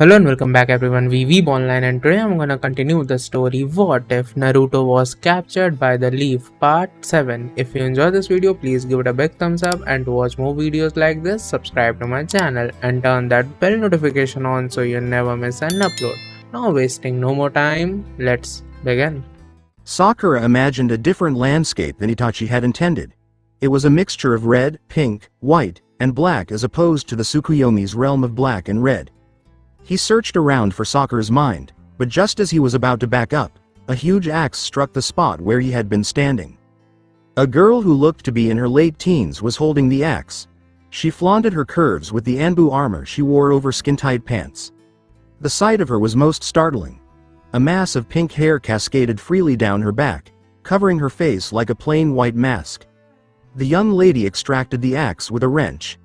Hello and welcome back everyone, we Weeb Online, and today I'm gonna continue the story What If Naruto Was Captured by the Leaf Part 7. If you enjoy this video, please give it a big thumbs up, and to watch more videos like this, subscribe to my channel and turn that bell notification on so you never miss an upload. Now wasting no more time, let's begin. Sakura imagined a different landscape than Itachi had intended. It was a mixture of red, pink, white, and black as opposed to the Tsukuyomi's realm of black and red. He searched around for Sakura's mind, but just as he was about to back up, a huge axe struck the spot where he had been standing. A girl who looked to be in her late teens was holding the axe. She flaunted her curves with the Anbu armor she wore over skin-tight pants. The sight of her was most startling. A mass of pink hair cascaded freely down her back, covering her face like a plain white mask. The young lady extracted the axe with a wrench.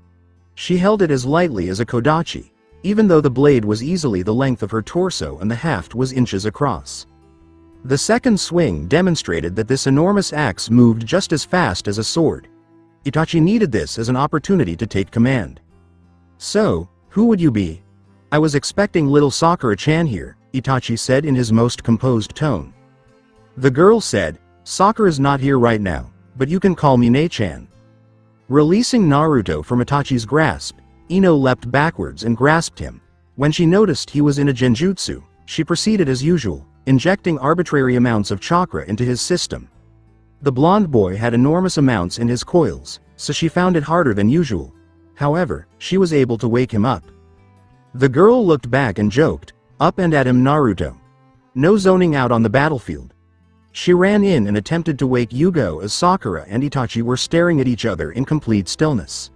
She held it as lightly as a kodachi, even though the blade was easily the length of her torso and the haft was inches across. The second swing demonstrated that this enormous axe moved just as fast as a sword. Itachi needed this as an opportunity to take command. "So, who would you be? I was expecting little Sakura-chan here," Itachi said in his most composed tone. The girl said, "Sakura's not here right now, but you can call me Ne-chan." Releasing Naruto from Itachi's grasp, Ino leapt backwards and grasped him. When she noticed he was in a genjutsu, she proceeded as usual, injecting arbitrary amounts of chakra into his system. The blonde boy had enormous amounts in his coils, so she found it harder than usual. However, she was able to wake him up. The girl looked back and joked, "Up and at him, Naruto. No zoning out on the battlefield." She ran in and attempted to wake Yugo as Sakura and Itachi were staring at each other in complete stillness.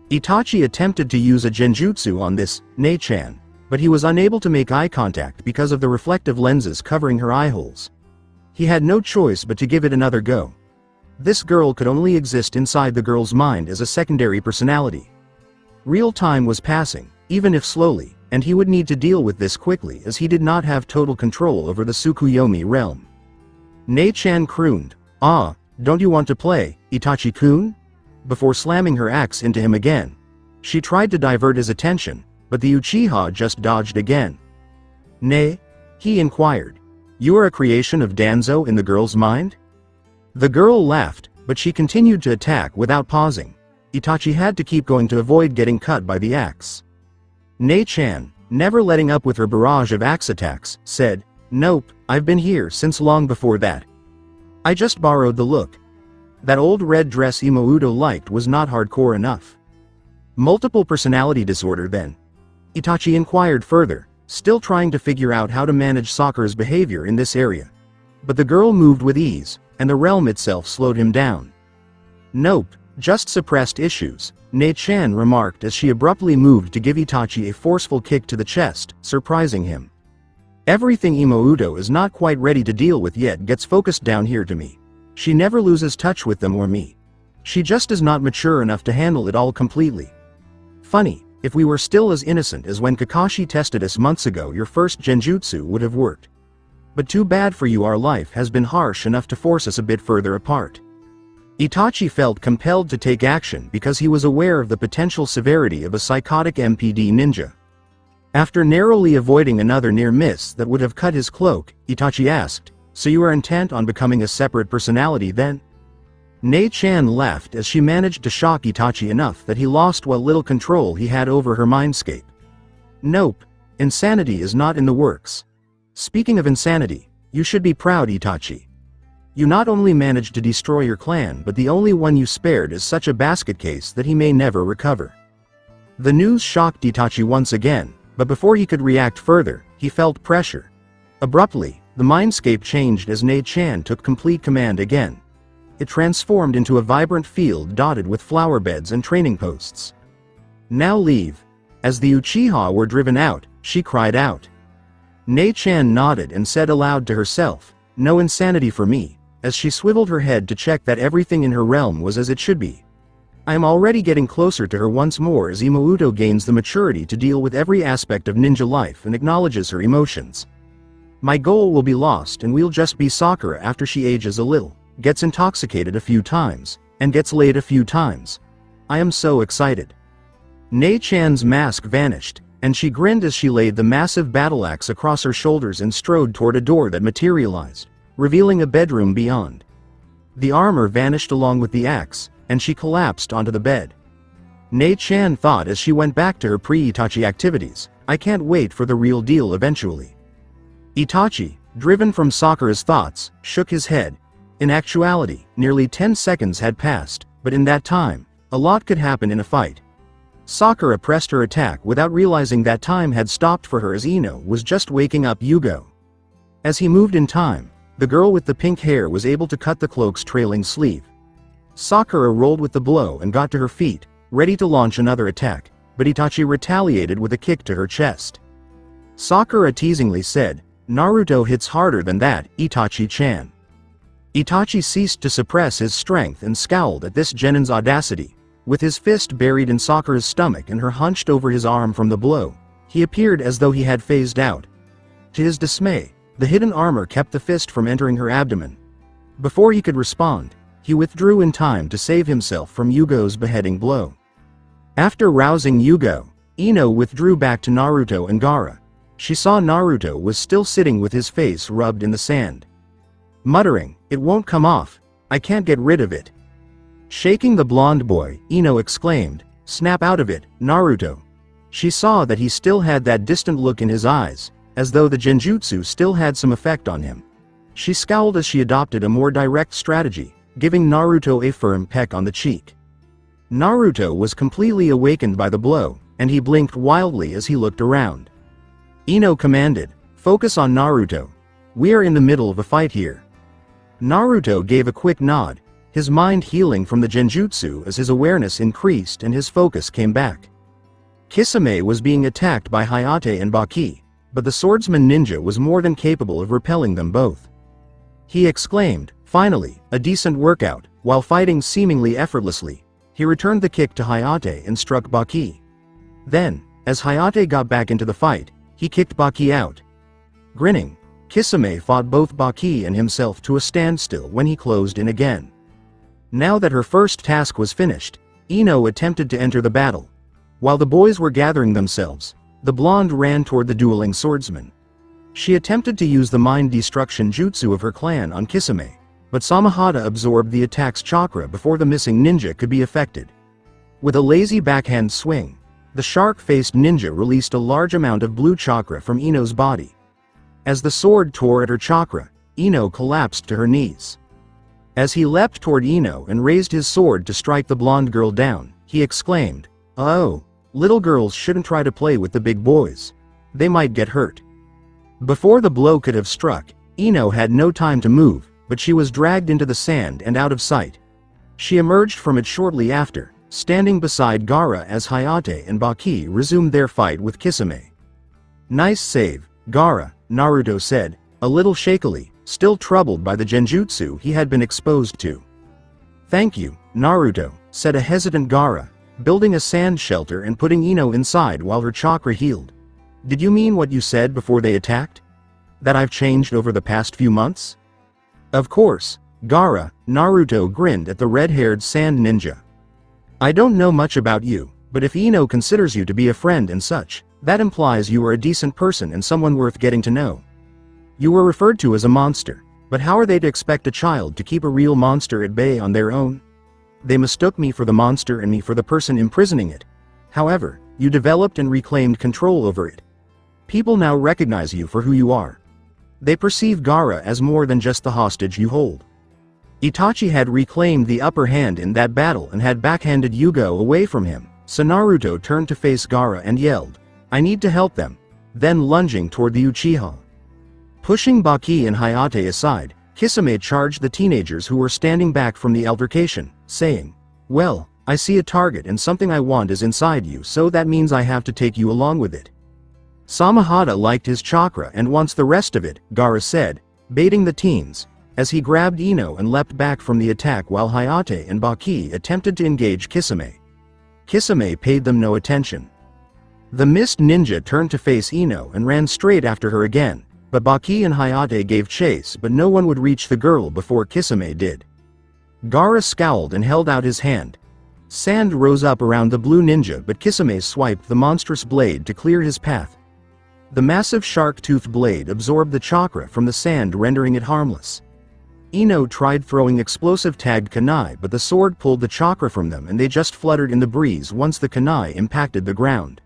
Itachi attempted to use a genjutsu on this Ne-chan, but he was unable to make eye contact because of the reflective lenses covering her eye holes. He had no choice but to give it another go. This girl could only exist inside the girl's mind as a secondary personality. Real time was passing, even if slowly, and he would need to deal with this quickly as he did not have total control over the Tsukuyomi realm. Ne-chan crooned, "Ah, don't you want to play, Itachi-kun?" Before slamming her axe into him again. She tried to divert his attention, but the Uchiha just dodged again. "Ne?" he inquired. "You are a creation of Danzo in the girl's mind?" The girl laughed, but she continued to attack without pausing. Itachi had to keep going to avoid getting cut by the axe. Ne-chan, never letting up with her barrage of axe attacks, said, "Nope, I've been here since long before that. I just borrowed the look. That old red dress Imouto liked was not hardcore enough." "Multiple personality disorder then?" Itachi inquired further, still trying to figure out how to manage Sakura's behavior in this area. But the girl moved with ease, and the realm itself slowed him down. "Nope, just suppressed issues," Ne-chan remarked as she abruptly moved to give Itachi a forceful kick to the chest, surprising him. "Everything Imouto is not quite ready to deal with yet gets focused down here to me. She never loses touch with them or me. She just is not mature enough to handle it all completely. Funny, if we were still as innocent as when Kakashi tested us months ago, your first genjutsu would have worked. But too bad for you, our life has been harsh enough to force us a bit further apart." Itachi felt compelled to take action because he was aware of the potential severity of a psychotic MPD ninja. After narrowly avoiding another near miss that would have cut his cloak, Itachi asked, "So you are intent on becoming a separate personality then?" Ne-chan laughed as she managed to shock Itachi enough that he lost what little control he had over her mindscape. "Nope, insanity is not in the works. Speaking of insanity, you should be proud, Itachi. You not only managed to destroy your clan, but the only one you spared is such a basket case that he may never recover." The news shocked Itachi once again, but before he could react further, he felt pressure. Abruptly, the mindscape changed as Ne-chan took complete command again. It transformed into a vibrant field dotted with flower beds and training posts. "Now leave." As the Uchiha were driven out, she cried out. Ne-chan nodded and said aloud to herself, "No insanity for me," as she swiveled her head to check that everything in her realm was as it should be. "I am already getting closer to her once more as Imouto gains the maturity to deal with every aspect of ninja life and acknowledges her emotions. My goal will be lost and we'll just be Sakura after she ages a little, gets intoxicated a few times, and gets laid a few times. I am so excited." Ne-chan's mask vanished, and she grinned as she laid the massive battle axe across her shoulders and strode toward a door that materialized, revealing a bedroom beyond. The armor vanished along with the axe, and she collapsed onto the bed. Nei-chan thought as she went back to her pre-Itachi activities, I can't wait for the real deal eventually. Itachi, driven from Sakura's thoughts, shook his head. In actuality, nearly 10 seconds had passed, but in that time, a lot could happen in a fight. Sakura pressed her attack without realizing that time had stopped for her as Ino was just waking up Yugo. As he moved in time, the girl with the pink hair was able to cut the cloak's trailing sleeve. Sakura rolled with the blow and got to her feet, ready to launch another attack, but Itachi retaliated with a kick to her chest. Sakura teasingly said, Naruto hits harder than that, Itachi-chan. Itachi ceased to suppress his strength and scowled at this genin's audacity. With his fist buried in Sakura's stomach and her hunched over his arm from the blow, he appeared as though he had phased out. To his dismay, the hidden armor kept the fist from entering her abdomen. Before he could respond, he withdrew in time to save himself from Yugo's beheading blow. After rousing Yugo, Ino withdrew back to Naruto and Gaara. She saw Naruto was still sitting with his face rubbed in the sand. Muttering, it won't come off, I can't get rid of it. Shaking the blonde boy, Ino exclaimed, snap out of it, Naruto. She saw that he still had that distant look in his eyes, as though the genjutsu still had some effect on him. She scowled as she adopted a more direct strategy, giving Naruto a firm peck on the cheek. Naruto was completely awakened by the blow, and he blinked wildly as he looked around. Ino commanded, focus on Naruto. We are in the middle of a fight here. Naruto gave a quick nod, his mind healing from the genjutsu as his awareness increased and his focus came back. Kisame was being attacked by Hayate and Baki, but the swordsman ninja was more than capable of repelling them both. He exclaimed, finally, a decent workout. While fighting seemingly effortlessly, he returned the kick to Hayate and struck Baki. Then, as Hayate got back into the fight, he kicked Baki out. Grinning, Kisame fought both Baki and himself to a standstill when he closed in again. Now that her first task was finished, Ino attempted to enter the battle. While the boys were gathering themselves, the blonde ran toward the dueling swordsman. She attempted to use the mind destruction jutsu of her clan on Kisame, but Samahata absorbed the attack's chakra before the missing ninja could be affected. With a lazy backhand swing, the shark-faced ninja released a large amount of blue chakra from Ino's body. As the sword tore at her chakra, Ino collapsed to her knees. As he leapt toward Ino and raised his sword to strike the blonde girl down, he exclaimed, oh, little girls shouldn't try to play with the big boys. They might get hurt. Before the blow could have struck, Ino had no time to move, but she was dragged into the sand and out of sight. She emerged from it shortly after, standing beside Gaara as Hayate and Baki resumed their fight with Kisame. Nice save, Gaara, Naruto said, a little shakily, still troubled by the genjutsu he had been exposed to. Thank you, Naruto, said a hesitant Gaara, building a sand shelter and putting Ino inside while her chakra healed. Did you mean what you said before they attacked? That I've changed over the past few months? Of course, Gaara, Naruto grinned at the red-haired sand ninja. I don't know much about you, but if Ino considers you to be a friend and such, that implies you are a decent person and someone worth getting to know. You were referred to as a monster, but how are they to expect a child to keep a real monster at bay on their own? They mistook me for the monster and me for the person imprisoning it. However, you developed and reclaimed control over it. People now recognize you for who you are. They perceive Gaara as more than just the hostage you hold. Itachi had reclaimed the upper hand in that battle and had backhanded Yugo away from him, so Naruto turned to face Gaara and yelled, I need to help them, then lunging toward the Uchiha. Pushing Baki and Hayate aside, Kisame charged the teenagers who were standing back from the altercation, saying, well, I see a target and something I want is inside you, so that means I have to take you along with it. Samahata liked his chakra and wants the rest of it, Gaara said, baiting the teens, as he grabbed Ino and leapt back from the attack while Hayate and Baki attempted to engage Kisame. Kisame paid them no attention. The mist ninja turned to face Ino and ran straight after her again, but Baki and Hayate gave chase, but no one would reach the girl before Kisame did. Gaara scowled and held out his hand. Sand rose up around the blue ninja, but Kisame swiped the monstrous blade to clear his path. The massive shark-toothed blade absorbed the chakra from the sand, rendering it harmless. Ino tried throwing explosive tagged kunai, but the sword pulled the chakra from them and they just fluttered in the breeze once the kunai impacted the ground.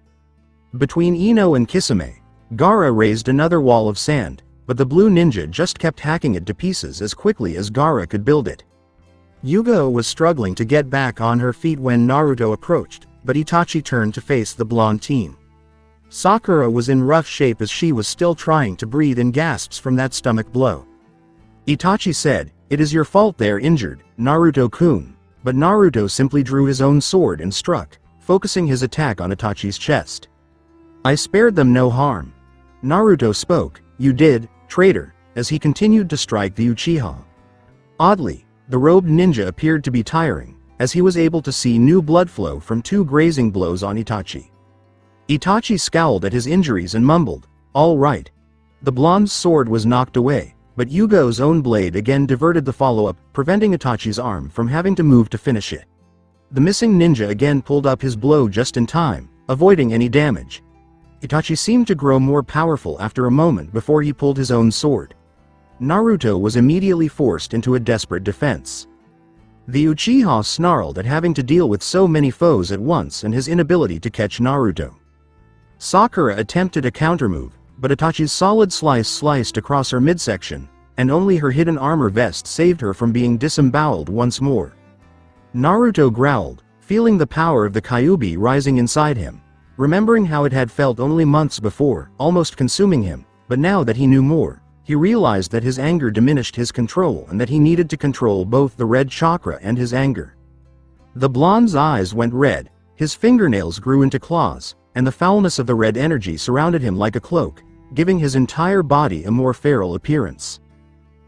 Between Ino and Kisame, Gaara raised another wall of sand, but the blue ninja just kept hacking it to pieces as quickly as Gaara could build it. Yugo was struggling to get back on her feet when Naruto approached, but Itachi turned to face the blonde teen. Sakura was in rough shape as she was still trying to breathe in gasps from that stomach blow. Itachi said, "It is your fault they're injured, Naruto-kun," but Naruto simply drew his own sword and struck, focusing his attack on Itachi's chest. "I spared them no harm." Naruto spoke, "You did, traitor," as he continued to strike the Uchiha. Oddly, the robed ninja appeared to be tiring, as he was able to see new blood flow from 2 grazing blows on Itachi. Itachi scowled at his injuries and mumbled, "All right." The blonde's sword was knocked away, but Yugo's own blade again diverted the follow-up, preventing Itachi's arm from having to move to finish it. The missing ninja again pulled up his blow just in time, avoiding any damage. Itachi seemed to grow more powerful after a moment before he pulled his own sword. Naruto was immediately forced into a desperate defense. The Uchiha snarled at having to deal with so many foes at once and his inability to catch Naruto. Sakura attempted a countermove, but Itachi's solid slice sliced across her midsection, and only her hidden armor vest saved her from being disemboweled once more. Naruto growled, feeling the power of the Kyuubi rising inside him, remembering how it had felt only months before, almost consuming him, but now that he knew more, he realized that his anger diminished his control and that he needed to control both the red chakra and his anger. The blonde's eyes went red, his fingernails grew into claws, and the foulness of the red energy surrounded him like a cloak, giving his entire body a more feral appearance.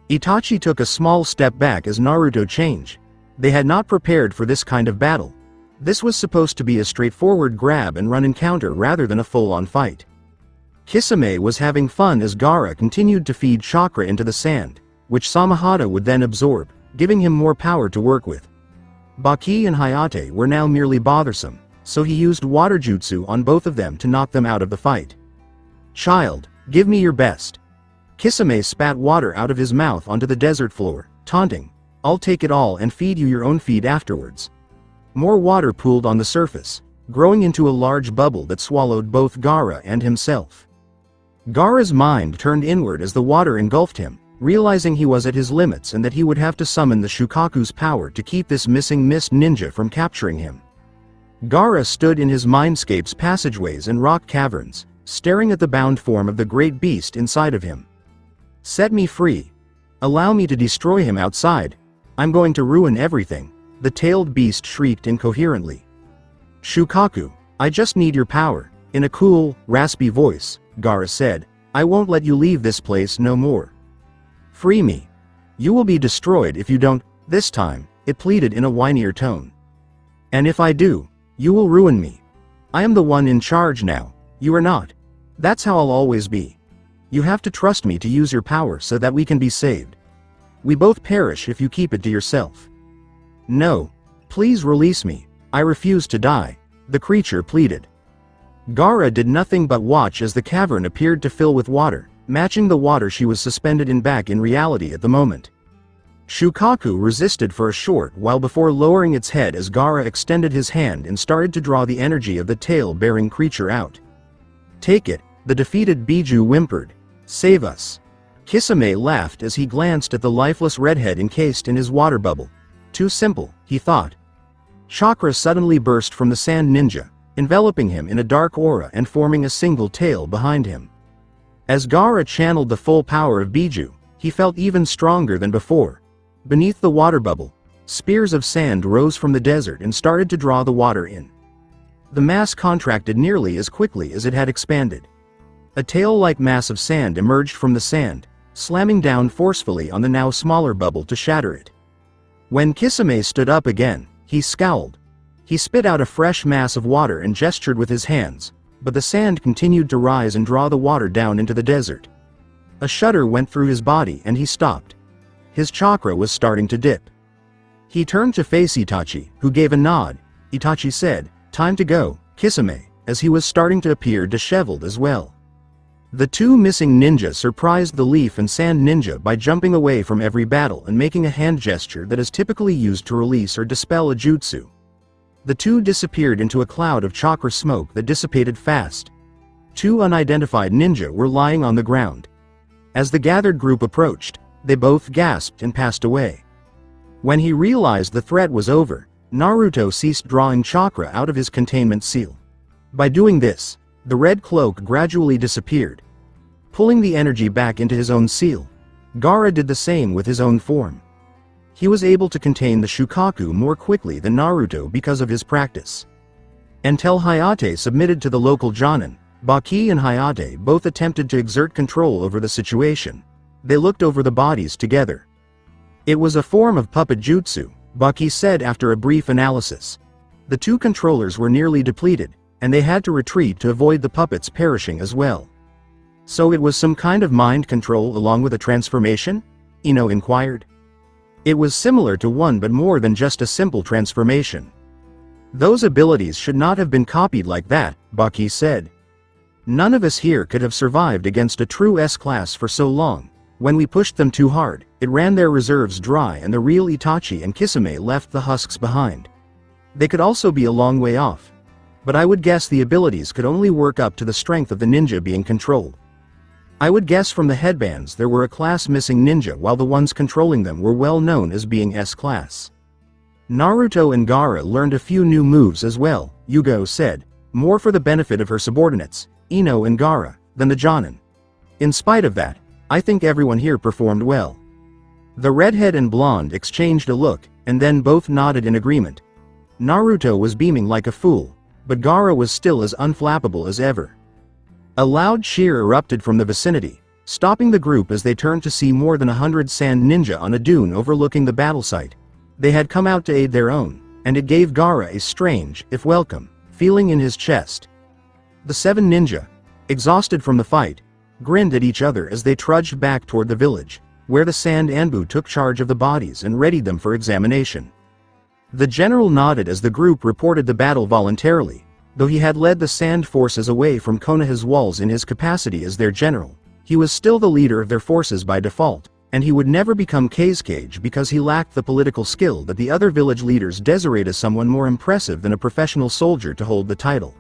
Itachi took a small step back as Naruto changed. They had not prepared for this kind of battle. This was supposed to be a straightforward grab and run encounter rather than a full-on fight. Kisame was having fun as Gaara continued to feed chakra into the sand, which Samahata would then absorb, giving him more power to work with. Baki and Hayate were now merely bothersome, so he used water jutsu on both of them to knock them out of the fight. "Child, give me your best." Kisame spat water out of his mouth onto the desert floor, taunting, "I'll take it all and feed you your own feed afterwards." More water pooled on the surface, growing into a large bubble that swallowed both Gaara and himself. Gaara's mind turned inward as the water engulfed him, realizing he was at his limits and that he would have to summon the Shukaku's power to keep this missing mist ninja from capturing him. Gaara stood in his mindscape's passageways and rock caverns, staring at the bound form of the great beast inside of him. "Set me free. Allow me to destroy him outside. I'm going to ruin everything," the tailed beast shrieked incoherently. "Shukaku, I just need your power," in a cool, raspy voice, Gaara said. "I won't let you leave this place no more. Free me. You will be destroyed if you don't, this time," it pleaded in a whinier tone. "And if I do, you will ruin me. I am the one in charge now, you are not. That's how I'll always be. You have to trust me to use your power so that we can be saved. We both perish if you keep it to yourself." "No. Please release me. I refuse to die," the creature pleaded. Gaara did nothing but watch as the cavern appeared to fill with water, matching the water she was suspended in back in reality at the moment. Shukaku resisted for a short while before lowering its head as Gaara extended his hand and started to draw the energy of the tail-bearing creature out. "Take it," the defeated Biju whimpered. "Save us." Kisame laughed as he glanced at the lifeless redhead encased in his water bubble. Too simple, he thought. Chakra suddenly burst from the sand ninja, enveloping him in a dark aura and forming a single tail behind him. As Gaara channeled the full power of Biju, he felt even stronger than before. Beneath the water bubble, spears of sand rose from the desert and started to draw the water in. The mass contracted nearly as quickly as it had expanded. A tail-like mass of sand emerged from the sand, slamming down forcefully on the now smaller bubble to shatter it. When Kisame stood up again, he scowled. He spit out a fresh mass of water and gestured with his hands, but the sand continued to rise and draw the water down into the desert. A shudder went through his body and he stopped. His chakra was starting to dip. He turned to face Itachi, who gave a nod. Itachi said, "Time to go, Kisame," as he was starting to appear disheveled as well. The two missing ninja surprised the Leaf and Sand ninja by jumping away from every battle and making a hand gesture that is typically used to release or dispel a jutsu. The two disappeared into a cloud of chakra smoke that dissipated fast. Two unidentified ninja were lying on the ground. As the gathered group approached, they both gasped and passed away. When he realized the threat was over, Naruto ceased drawing chakra out of his containment seal. By doing this, the red cloak gradually disappeared, pulling the energy back into his own seal. Gaara did the same with his own form. He was able to contain the Shukaku more quickly than Naruto because of his practice. Until Hayate submitted to the local Jonin, Baki and Hayate both attempted to exert control over the situation. They looked over the bodies together. "It was a form of puppet jutsu," Baki said after a brief analysis. The two controllers were nearly depleted, and they had to retreat to avoid the puppets perishing as well. "So it was some kind of mind control along with a transformation?" Ino inquired. "It was similar to one but more than just a simple transformation. Those abilities should not have been copied like that," Baki said. "None of us here could have survived against a true S-class for so long. When we pushed them too hard, it ran their reserves dry and the real Itachi and Kisame left the husks behind. They could also be a long way off. But I would guess the abilities could only work up to the strength of the ninja being controlled. I would guess from the headbands there were a class missing ninja while the ones controlling them were well known as being S-class." Naruto and Gaara learned a few new moves as well, Yugo said, more for the benefit of her subordinates, Ino and Gaara, than the Jonin. "In spite of that, I think everyone here performed well." The redhead and blonde exchanged a look, and then both nodded in agreement. Naruto was beaming like a fool, but Gaara was still as unflappable as ever. A loud cheer erupted from the vicinity, stopping the group as they turned to see more than 100 sand ninja on a dune overlooking the battle site. They had come out to aid their own, and it gave Gaara a strange, if welcome, feeling in his chest. The 7 ninja, exhausted from the fight, grinned at each other as they trudged back toward the village, where the Sand Anbu took charge of the bodies and readied them for examination. The general nodded as the group reported the battle voluntarily. Though he had led the Sand forces away from Konoha's walls in his capacity as their general, he was still the leader of their forces by default, and he would never become Kazekage because he lacked the political skill that the other village leaders desired as someone more impressive than a professional soldier to hold the title.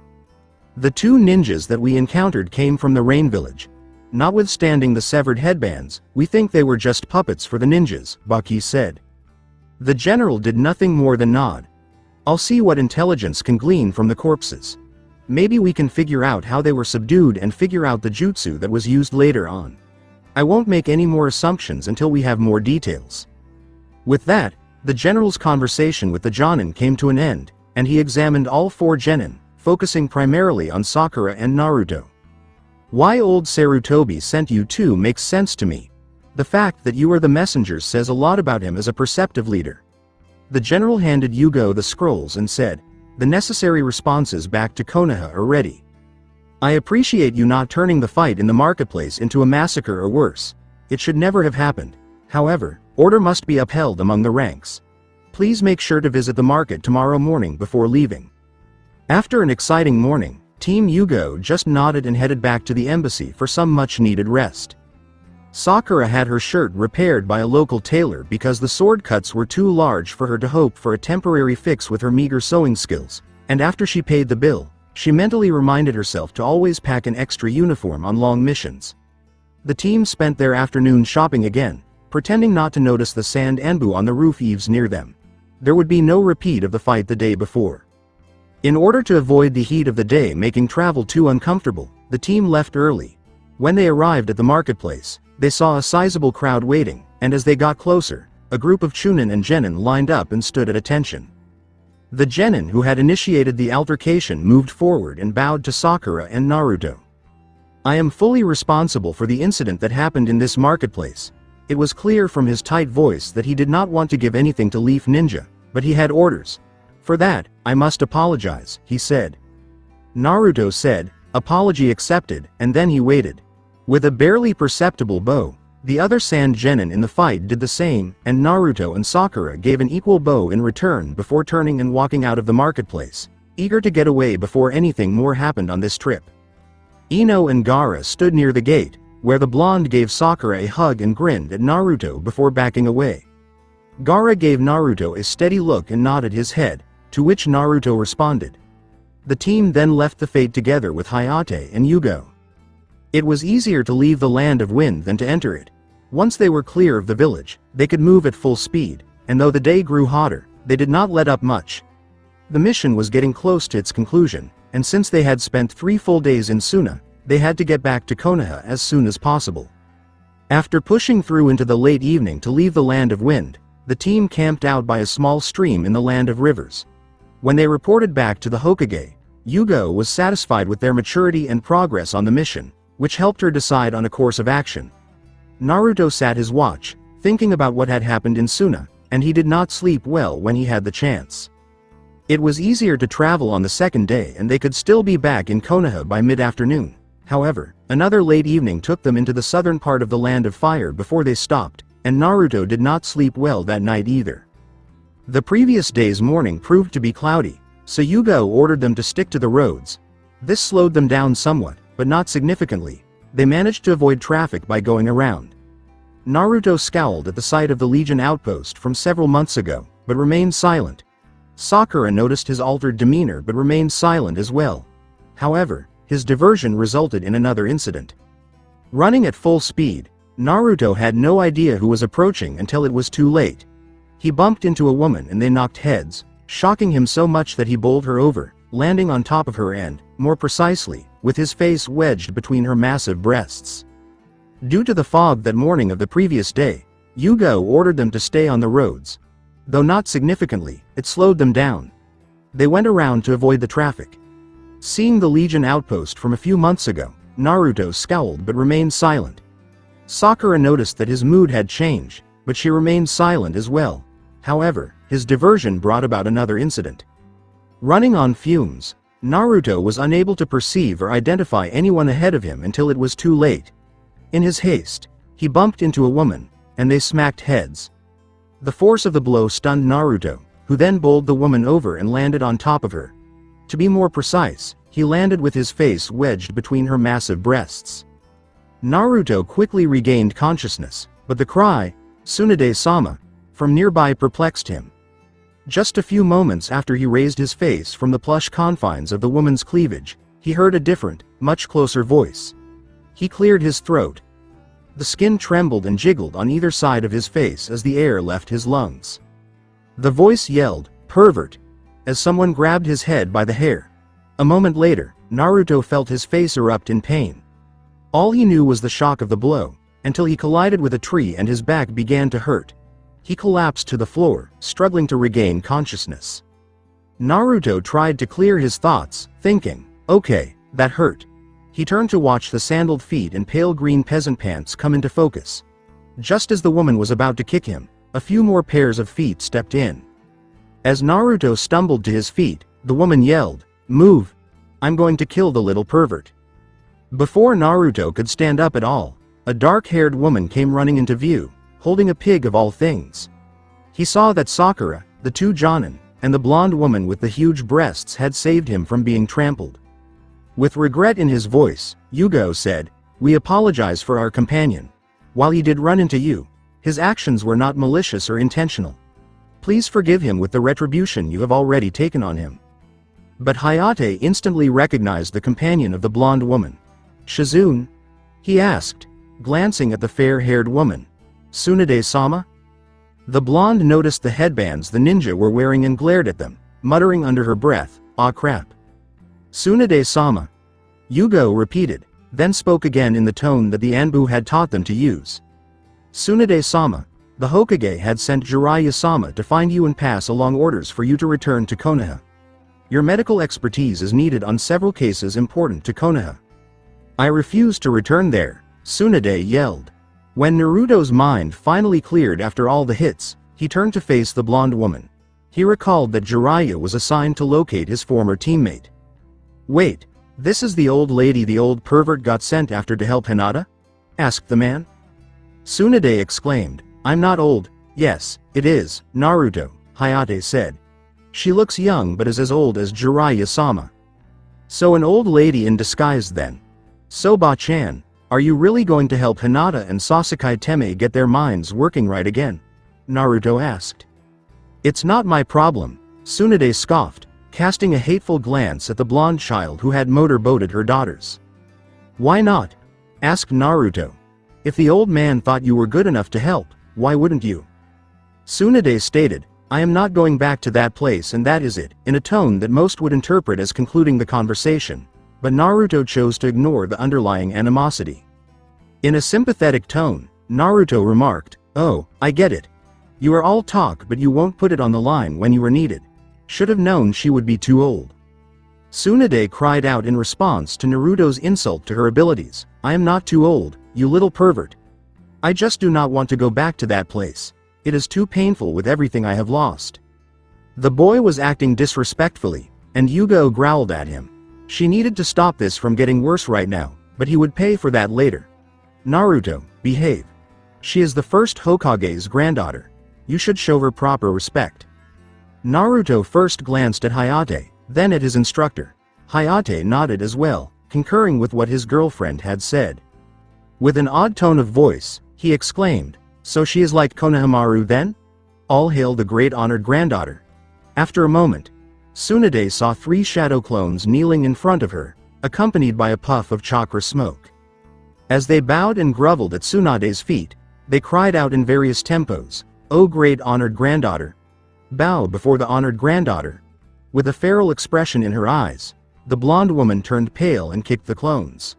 "The 2 ninjas that we encountered came from the Rain Village. Notwithstanding the severed headbands, we think they were just puppets for the ninjas," Baki said. The general did nothing more than nod. "I'll see what intelligence can glean from the corpses. Maybe we can figure out how they were subdued and figure out the jutsu that was used later on. I won't make any more assumptions until we have more details." With that, the general's conversation with the Jonin came to an end, and he examined all 4 genin, focusing primarily on Sakura and Naruto. "Why old Sarutobi sent you two makes sense to me. The fact that you are the messengers says a lot about him as a perceptive leader." The general handed Yugo the scrolls and said, "The necessary responses back to Konoha are ready. I appreciate you not turning the fight in the marketplace into a massacre or worse. It should never have happened. However, order must be upheld among the ranks. Please make sure to visit the market tomorrow morning before leaving." After an exciting morning, Team Yugo just nodded and headed back to the embassy for some much-needed rest. Sakura had her shirt repaired by a local tailor because the sword cuts were too large for her to hope for a temporary fix with her meager sewing skills, and after she paid the bill, she mentally reminded herself to always pack an extra uniform on long missions. The team spent their afternoon shopping again, pretending not to notice the Sand Anbu on the roof eaves near them. There would be no repeat of the fight the day before. In order to avoid the heat of the day making travel too uncomfortable, the team left early. When they arrived at the marketplace, they saw a sizable crowd waiting, and as they got closer, a group of Chunin and Genin lined up and stood at attention. The Genin who had initiated the altercation moved forward and bowed to Sakura and Naruto. "I am fully responsible for the incident that happened in this marketplace." It was clear from his tight voice that he did not want to give anything to Leaf Ninja, but he had orders. "For that, I must apologize," he said. Naruto said, "Apology accepted," and then he waited. With a barely perceptible bow, The other sand genin in the fight did the same, and Naruto and Sakura gave an equal bow in return before turning and walking out of the marketplace, eager to get away before anything more happened on this trip. Ino and Gaara stood near the gate, where the blonde gave Sakura a hug and grinned at Naruto before backing away. Gaara gave Naruto a steady look and nodded his head, to which Naruto responded. The team then left the fate together with Hayate and Yugo. It was easier to leave the land of wind than to enter it. Once they were clear of the village, they could move at full speed, and though the day grew hotter, they did not let up much. The mission was getting close to its conclusion, and since they had spent 3 full days in Suna, they had to get back to Konoha as soon as possible. After pushing through into the late evening to leave the land of wind, the team camped out by a small stream in the land of rivers. When they reported back to the Hokage, Yugo was satisfied with their maturity and progress on the mission, which helped her decide on a course of action. Naruto sat his watch, thinking about what had happened in Suna, and he did not sleep well when he had the chance. It was easier to travel on the second day and they could still be back in Konoha by mid-afternoon. However, another late evening took them into the southern part of the Land of Fire before they stopped, and Naruto did not sleep well that night either. The previous day's morning proved to be cloudy, so Yugo ordered them to stick to the roads. This slowed them down somewhat, but not significantly. They managed to avoid traffic by going around. Naruto scowled at the sight of the Legion outpost from several months ago, but remained silent. Sakura noticed his altered demeanor but remained silent as well. However, his diversion resulted in another incident. Running at full speed, Naruto had no idea who was approaching until it was too late. He bumped into a woman and they knocked heads, shocking him so much that he bowled her over, landing on top of her and, more precisely, with his face wedged between her massive breasts. Due to the fog that morning of the previous day, Yugo ordered them to stay on the roads. Though not significantly, it slowed them down. They went around to avoid the traffic. Seeing the Legion outpost from a few months ago, Naruto scowled but remained silent. Sakura noticed that his mood had changed, but she remained silent as well. However, his diversion brought about another incident. Running on fumes, Naruto was unable to perceive or identify anyone ahead of him until it was too late. In his haste, he bumped into a woman, and they smacked heads. The force of the blow stunned Naruto, who then bowled the woman over and landed on top of her. To be more precise, he landed with his face wedged between her massive breasts. Naruto quickly regained consciousness, but the cry, "Tsunade-sama," from nearby perplexed him. Just a few moments after he raised his face from the plush confines of the woman's cleavage, he heard a different, much closer voice. He cleared his throat. The skin trembled and jiggled on either side of his face as the air left his lungs. The voice yelled, "Pervert!" as someone grabbed his head by the hair. A moment later, Naruto felt his face erupt in pain. All he knew was the shock of the blow, until he collided with a tree and his back began to hurt. He collapsed to the floor, struggling to regain consciousness. Naruto tried to clear his thoughts, thinking, "Okay, that hurt." He turned to watch the sandaled feet and pale green peasant pants come into focus. Just as the woman was about to kick him, a few more pairs of feet stepped in. As Naruto stumbled to his feet, the woman yelled, "Move! I'm going to kill the little pervert." Before Naruto could stand up at all, a dark-haired woman came running into view, holding a pig of all things. He saw that Sakura, the 2 Jonin, and the blonde woman with the huge breasts had saved him from being trampled. With regret in his voice, Yugo said, "We apologize for our companion. While he did run into you, his actions were not malicious or intentional. Please forgive him with the retribution you have already taken on him." But Hayate instantly recognized the companion of the blonde woman. "Shizune?" he asked, glancing at the fair-haired woman. "Tsunade-sama?" The blonde noticed the headbands the ninja were wearing and glared at them, muttering under her breath, "Ah crap." "Tsunade-sama," Yugo repeated, then spoke again in the tone that the Anbu had taught them to use. "Tsunade-sama, the Hokage had sent Jiraiya-sama to find you and pass along orders for you to return to Konoha. Your medical expertise is needed on several cases important to Konoha." "I refuse to return there," Tsunade yelled. When Naruto's mind finally cleared after all the hits, he turned to face the blonde woman. He recalled that Jiraiya was assigned to locate his former teammate. "Wait, this is the old lady the old pervert got sent after to help Hinata?" asked the man. Tsunade exclaimed, "I'm not old." "Yes, it is, Naruto," Hayate said. "She looks young but is as old as Jiraiya-sama." "So an old lady in disguise then. So Ba-chan, are you really going to help Hinata and Sasuke Teme get their minds working right again?" Naruto asked. "It's not my problem," Tsunade scoffed, casting a hateful glance at the blonde child who had motorboated her daughters. "Why not?" asked Naruto. "If the old man thought you were good enough to help, why wouldn't you?" Tsunade stated, "I am not going back to that place and that is it," in a tone that most would interpret as concluding the conversation, but Naruto chose to ignore the underlying animosity. In a sympathetic tone, Naruto remarked, "Oh, I get it. You are all talk but you won't put it on the line when you are needed. Should have known she would be too old." Tsunade cried out in response to Naruto's insult to her abilities, "I am not too old, you little pervert. I just do not want to go back to that place. It is too painful with everything I have lost." The boy was acting disrespectfully, and Yugo growled at him. She needed to stop this from getting worse right now, but he would pay for that later. "Naruto, behave. She is the first Hokage's granddaughter. You should show her proper respect." Naruto first glanced at Hayate, then at his instructor. Hayate nodded as well, concurring with what his girlfriend had said. With an odd tone of voice, he exclaimed, "So she is like Konohamaru then? All hail the great honored granddaughter." After a moment, Tsunade saw 3 shadow clones kneeling in front of her, accompanied by a puff of chakra smoke. As they bowed and groveled at Tsunade's feet, they cried out in various tempos, "O great honored granddaughter! Bow before the honored granddaughter." With a feral expression in her eyes, the blonde woman turned pale and kicked the clones.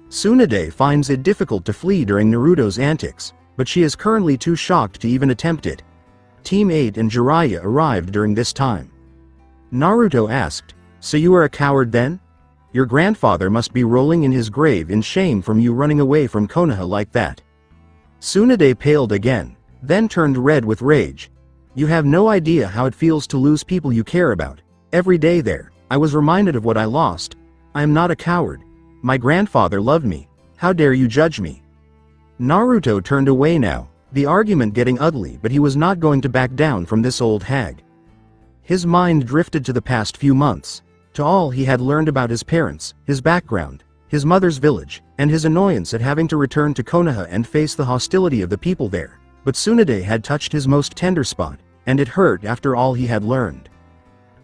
Tsunade finds it difficult to flee during Naruto's antics, but she is currently too shocked to even attempt it. Team 8 and Jiraiya arrived during this time. Naruto asked, "So you are a coward then? Your grandfather must be rolling in his grave in shame from you running away from Konoha like that." Tsunade paled again, then turned red with rage. "You have no idea how it feels to lose people you care about. Every day there, I was reminded of what I lost. I am not a coward. My grandfather loved me. How dare you judge me?" Naruto turned away now, the argument getting ugly, but he was not going to back down from this old hag. His mind drifted to the past few months, to all he had learned about his parents, his background, his mother's village, and his annoyance at having to return to Konoha and face the hostility of the people there. But Tsunade had touched his most tender spot, and it hurt after all he had learned.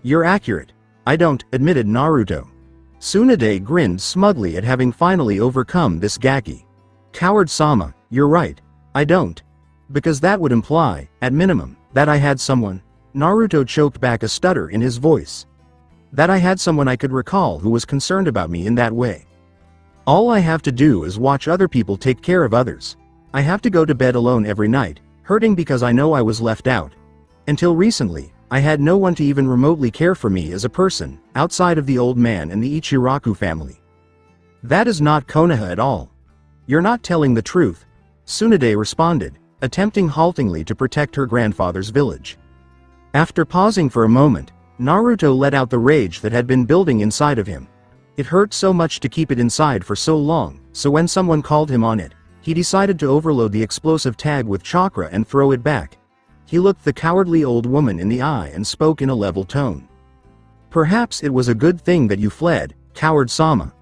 "You're accurate. I don't," admitted Naruto. Tsunade grinned smugly at having finally overcome this gaki. "Coward-sama, you're right. I don't. Because that would imply, at minimum, that I had someone." Naruto choked back a stutter in his voice. "That I had someone I could recall who was concerned about me in that way. All I have to do is watch other people take care of others. I have to go to bed alone every night, hurting because I know I was left out. Until recently, I had no one to even remotely care for me as a person, outside of the old man and the Ichiraku family. That is not Konoha at all." "You're not telling the truth," Tsunade responded, attempting haltingly to protect her grandfather's village. After pausing for a moment, Naruto let out the rage that had been building inside of him. It hurt so much to keep it inside for so long, so when someone called him on it, he decided to overload the explosive tag with chakra and throw it back. He looked the cowardly old woman in the eye and spoke in a level tone. "Perhaps it was a good thing that you fled, coward-sama.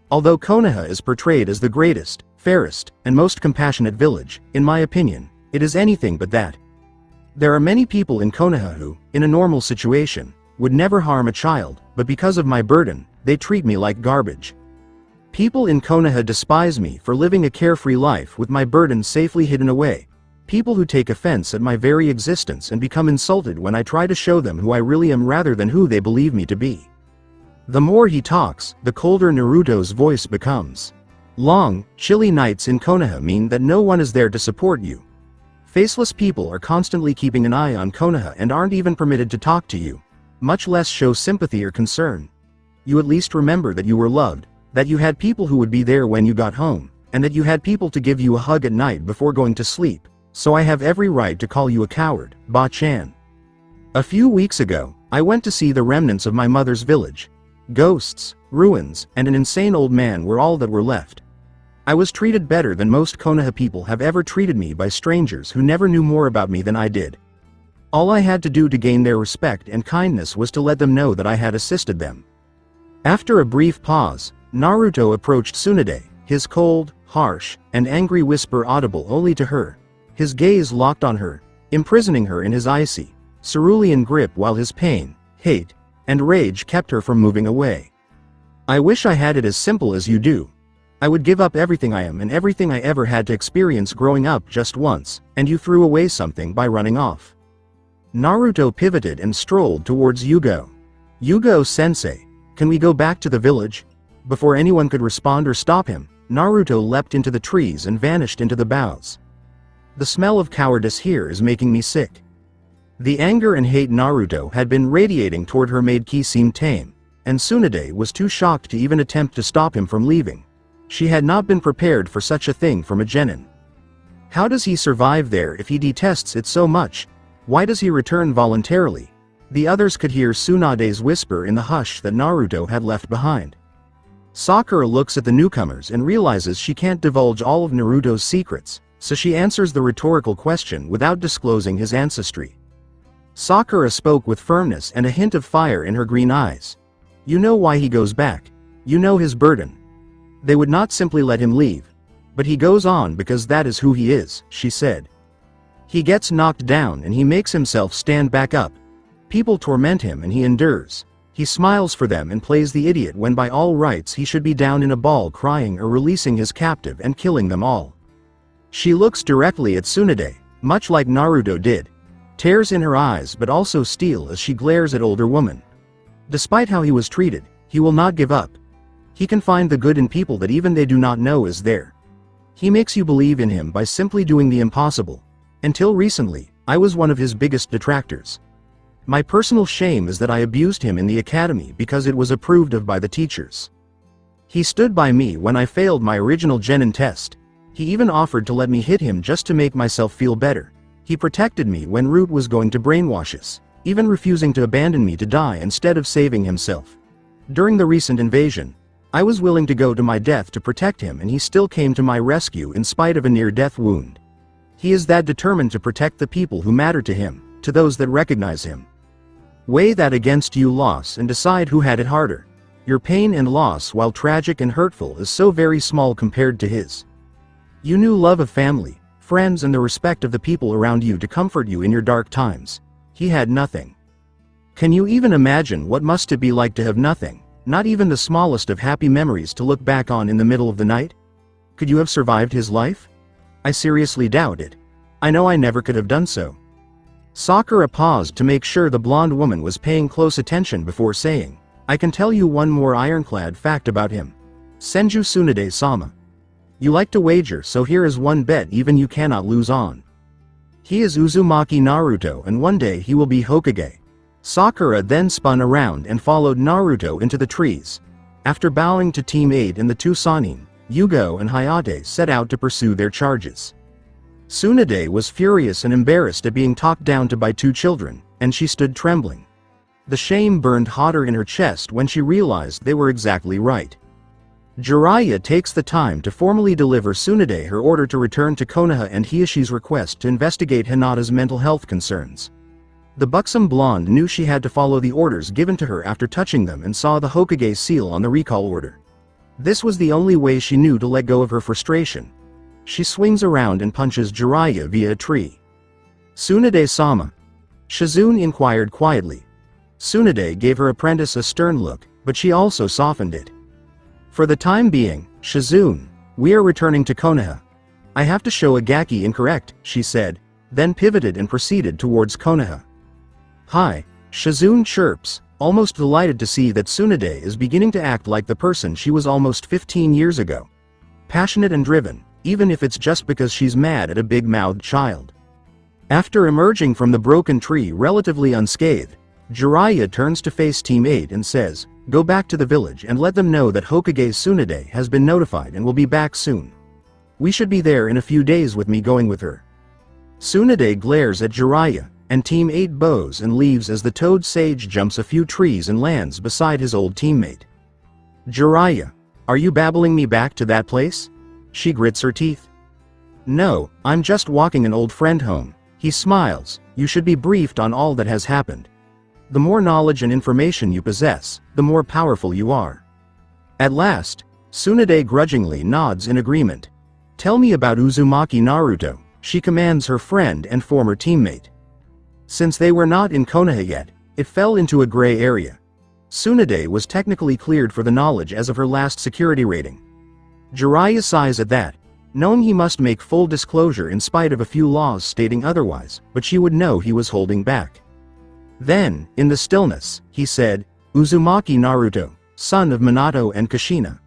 Although Konoha is portrayed as the greatest, fairest, and most compassionate village, in my opinion, it is anything but that. There are many people in Konoha who, in a normal situation, would never harm a child, but because of my burden, they treat me like garbage. People in Konoha despise me for living a carefree life with my burden safely hidden away. People who take offense at my very existence and become insulted when I try to show them who I really am rather than who they believe me to be." The more he talks, the colder Naruto's voice becomes. "Long, chilly nights in Konoha mean that no one is there to support you. Faceless people are constantly keeping an eye on Konoha and aren't even permitted to talk to you, much less show sympathy or concern. You at least remember that you were loved, that you had people who would be there when you got home, and that you had people to give you a hug at night before going to sleep, so I have every right to call you a coward, Ba-chan. A few weeks ago, I went to see the remnants of my mother's village. Ghosts, ruins, and an insane old man were all that were left. I was treated better than most Konoha people have ever treated me by strangers who never knew more about me than I did. All I had to do to gain their respect and kindness was to let them know that I had assisted them. After a brief pause, Naruto approached Tsunade, his cold, harsh, and angry whisper audible only to her. His gaze locked on her, imprisoning her in his icy, cerulean grip while his pain, hate, and rage kept her from moving away. I wish I had it as simple as you do. I would give up everything I am and everything I ever had to experience growing up just once, and you threw away something by running off. Naruto pivoted and strolled towards Yugo. Yugo-sensei, can we go back to the village? Before anyone could respond or stop him, Naruto leapt into the trees and vanished into the boughs. The smell of cowardice here is making me sick. The anger and hate Naruto had been radiating toward her made Ki seem tame, and Tsunade was too shocked to even attempt to stop him from leaving. She had not been prepared for such a thing from a genin. How does he survive there if he detests it so much? Why does he return voluntarily? The others could hear Tsunade's whisper in the hush that Naruto had left behind. Sakura looks at the newcomers and realizes she can't divulge all of Naruto's secrets, so she answers the rhetorical question without disclosing his ancestry. Sakura spoke with firmness and a hint of fire in her green eyes. You know why he goes back. You know his burden. They would not simply let him leave. But he goes on because that is who he is, she said. He gets knocked down and he makes himself stand back up. People torment him and he endures. He smiles for them and plays the idiot when by all rights he should be down in a ball crying or releasing his captive and killing them all. She looks directly at Tsunade, much like Naruto did. Tears in her eyes but also steel as she glares at older woman. Despite how he was treated, he will not give up. He can find the good in people that even they do not know is there. He makes you believe in him by simply doing the impossible. Until recently, I was one of his biggest detractors. My personal shame is that I abused him in the academy because it was approved of by the teachers. He stood by me when I failed my original genin test. He even offered to let me hit him just to make myself feel better. He protected me when Root was going to brainwash us, even refusing to abandon me to die instead of saving himself. During the recent invasion, I was willing to go to my death to protect him and he still came to my rescue in spite of a near-death wound. He is that determined to protect the people who matter to him, to those that recognize him. Weigh that against your loss and decide who had it harder. Your pain and loss, while tragic and hurtful, is so very small compared to his. You knew love of family, friends and the respect of the people around you to comfort you in your dark times. He had nothing. Can you even imagine what must it be like to have nothing? Not even the smallest of happy memories to look back on in the middle of the night? Could you have survived his life? I seriously doubt it. I know I never could have done so. Sakura paused to make sure the blonde woman was paying close attention before saying, I can tell you one more ironclad fact about him. Senju Tsunade-sama. You like to wager, so here is one bet even you cannot lose on. He is Uzumaki Naruto and one day he will be Hokage. Sakura then spun around and followed Naruto into the trees. After bowing to Team 8 and the two Sannin, Yugo and Hayate set out to pursue their charges. Tsunade was furious and embarrassed at being talked down to by two children, and she stood trembling. The shame burned hotter in her chest when she realized they were exactly right. Jiraiya takes the time to formally deliver Tsunade her order to return to Konoha and Hiashi's request to investigate Hinata's mental health concerns. The buxom blonde knew she had to follow the orders given to her after touching them and saw the Hokage seal on the recall order. This was the only way she knew to let go of her frustration. She swings around and punches Jiraiya via a tree. Tsunade-sama. Shizune inquired quietly. Tsunade gave her apprentice a stern look, but she also softened it. For the time being, Shizune, we are returning to Konoha. I have to show Agaki incorrect, she said, then pivoted and proceeded towards Konoha. Hi, Shizune chirps, almost delighted to see that Tsunade is beginning to act like the person she was almost 15 years ago. Passionate and driven, even if it's just because she's mad at a big-mouthed child. After emerging from the broken tree relatively unscathed, Jiraiya turns to face Team 8 and says, go back to the village and let them know that Hokage Tsunade has been notified and will be back soon. We should be there in a few days with me going with her. Tsunade glares at Jiraiya, and Team 8 bows and leaves as the Toad Sage jumps a few trees and lands beside his old teammate. Jiraiya, are you babbling me back to that place? She grits her teeth. No, I'm just walking an old friend home. He smiles. You should be briefed on all that has happened. The more knowledge and information you possess, the more powerful you are. At last, Tsunade grudgingly nods in agreement. Tell me about Uzumaki Naruto, she commands her friend and former teammate. Since they were not in Konoha yet, it fell into a gray area. Tsunade was technically cleared for the knowledge as of her last security rating. Jiraiya sighs at that, knowing he must make full disclosure in spite of a few laws stating otherwise, but she would know he was holding back. Then, in the stillness, he said, Uzumaki Naruto, son of Minato and Kushina.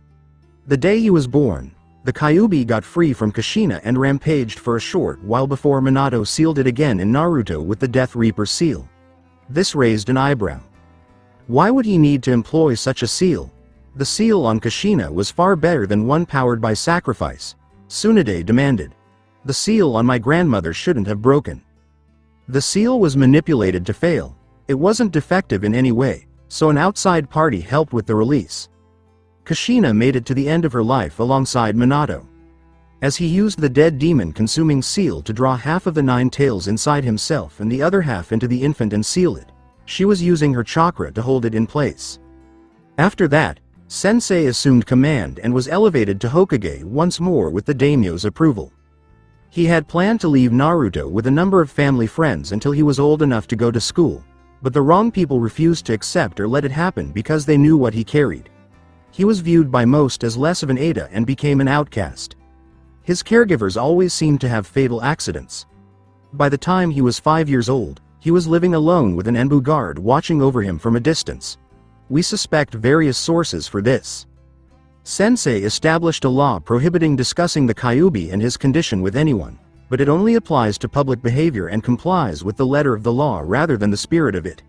The day he was born, the Kyuubi got free from Kushina and rampaged for a short while before Minato sealed it again in Naruto with the Death Reaper seal. This raised an eyebrow. Why would he need to employ such a seal? The seal on Kushina was far better than one powered by sacrifice, Tsunade demanded. The seal on my grandmother shouldn't have broken. The seal was manipulated to fail. It wasn't defective in any way, so an outside party helped with the release. Kushina made it to the end of her life alongside Minato. As he used the dead demon-consuming seal to draw half of the 9 tails inside himself and the other half into the infant and seal it, she was using her chakra to hold it in place. After that, Sensei assumed command and was elevated to Hokage once more with the daimyo's approval. He had planned to leave Naruto with a number of family friends until he was old enough to go to school, but the wrong people refused to accept or let it happen because they knew what he carried. He was viewed by most as less of an Ada and became an outcast. His caregivers always seemed to have fatal accidents. By the time he was 5 years old, he was living alone with an Enbu guard watching over him from a distance. We suspect various sources for this. Sensei established a law prohibiting discussing the Kyuubi and his condition with anyone, but it only applies to public behavior and complies with the letter of the law rather than the spirit of it.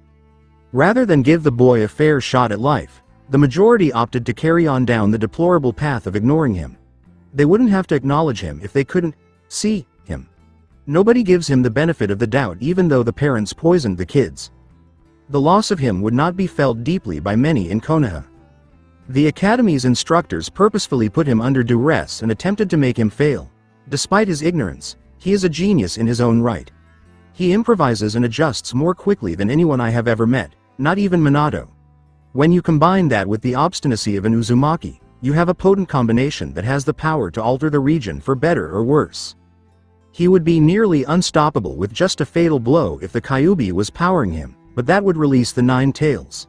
Rather than give the boy a fair shot at life, the majority opted to carry on down the deplorable path of ignoring him. They wouldn't have to acknowledge him if they couldn't see him. Nobody gives him the benefit of the doubt even though the parents poisoned the kids. The loss of him would not be felt deeply by many in Konoha. The academy's instructors purposefully put him under duress and attempted to make him fail. Despite his ignorance, he is a genius in his own right. He improvises and adjusts more quickly than anyone I have ever met, not even Minato. When you combine that with the obstinacy of an Uzumaki, you have a potent combination that has the power to alter the region for better or worse. He would be nearly unstoppable with just a fatal blow if the Kyuubi was powering him, but that would release the 9 tails.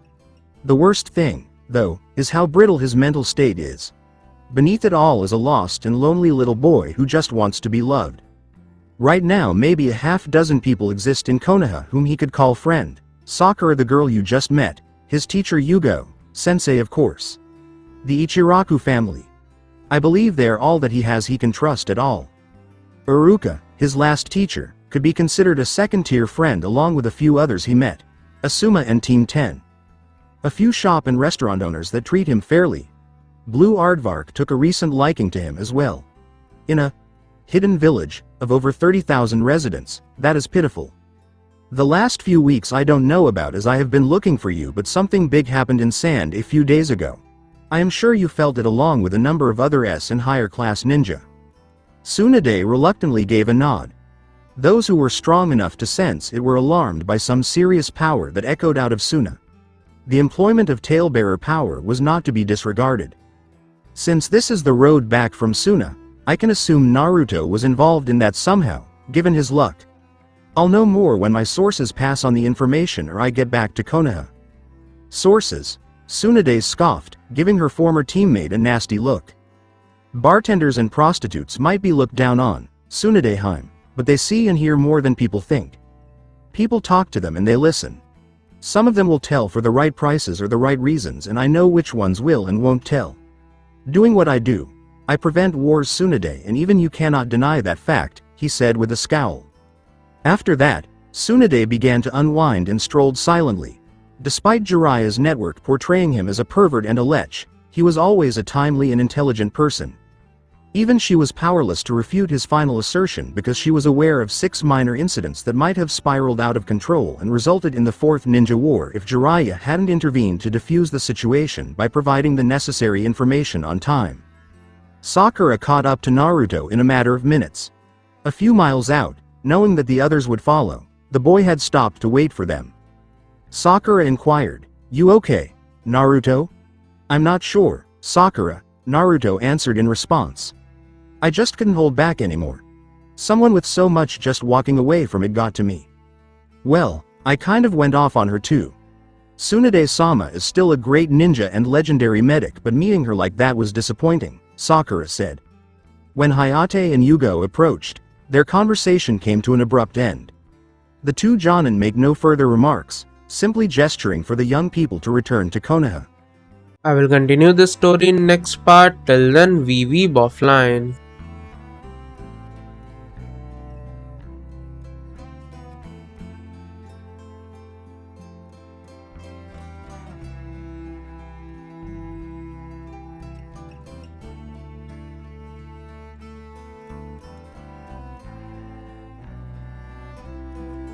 The worst thing, though, is how brittle his mental state is. Beneath it all is a lost and lonely little boy who just wants to be loved. Right now maybe a half-dozen people exist in Konoha whom he could call friend. Sakura, the girl you just met, his teacher Yugo, Sensei of course. The Ichiraku family. I believe they are all that he has he can trust at all. Iruka, his last teacher, could be considered a second-tier friend along with a few others he met. Asuma and Team 10. A few shop and restaurant owners that treat him fairly. Blue Aardvark took a recent liking to him as well. In a hidden village of over 30,000 residents, that is pitiful. The last few weeks I don't know about as I have been looking for you, but something big happened in Sand a few days ago. I am sure you felt it along with a number of other S and higher class ninja. Tsunade reluctantly gave a nod. Those who were strong enough to sense it were alarmed by some serious power that echoed out of Suna. The employment of talebearer power was not to be disregarded. Since this is the road back from Suna, I can assume Naruto was involved in that somehow, given his luck. I'll know more when my sources pass on the information or I get back to Konoha. Sources? Tsunade scoffed, giving her former teammate a nasty look. Bartenders and prostitutes might be looked down on, Tsunadeheim, but they see and hear more than people think. People talk to them and they listen. Some of them will tell for the right prices or the right reasons, and I know which ones will and won't tell. Doing what I do, I prevent wars, Tsunade, and even you cannot deny that fact, he said with a scowl. After that, Tsunade began to unwind and strolled silently. Despite Jiraiya's network portraying him as a pervert and a lech, he was always a timely and intelligent person. Even she was powerless to refute his final assertion because she was aware of 6 minor incidents that might have spiraled out of control and resulted in the 4th Ninja War if Jiraiya hadn't intervened to defuse the situation by providing the necessary information on time. Sakura caught up to Naruto in a matter of minutes. A few miles out, knowing that the others would follow, the boy had stopped to wait for them. Sakura inquired, "You okay, Naruto?" "I'm not sure, Sakura," Naruto answered in response. "I just couldn't hold back anymore. Someone with so much just walking away from it got to me. Well, I kind of went off on her too. Tsunade-sama is still a great ninja and legendary medic, but meeting her like that was disappointing," Sakura said. When Hayate and Yugo approached, their conversation came to an abrupt end. The two Jonin made no further remarks, simply gesturing for the young people to return to Konoha. I will continue this story in next part. Till then, we weeb offline.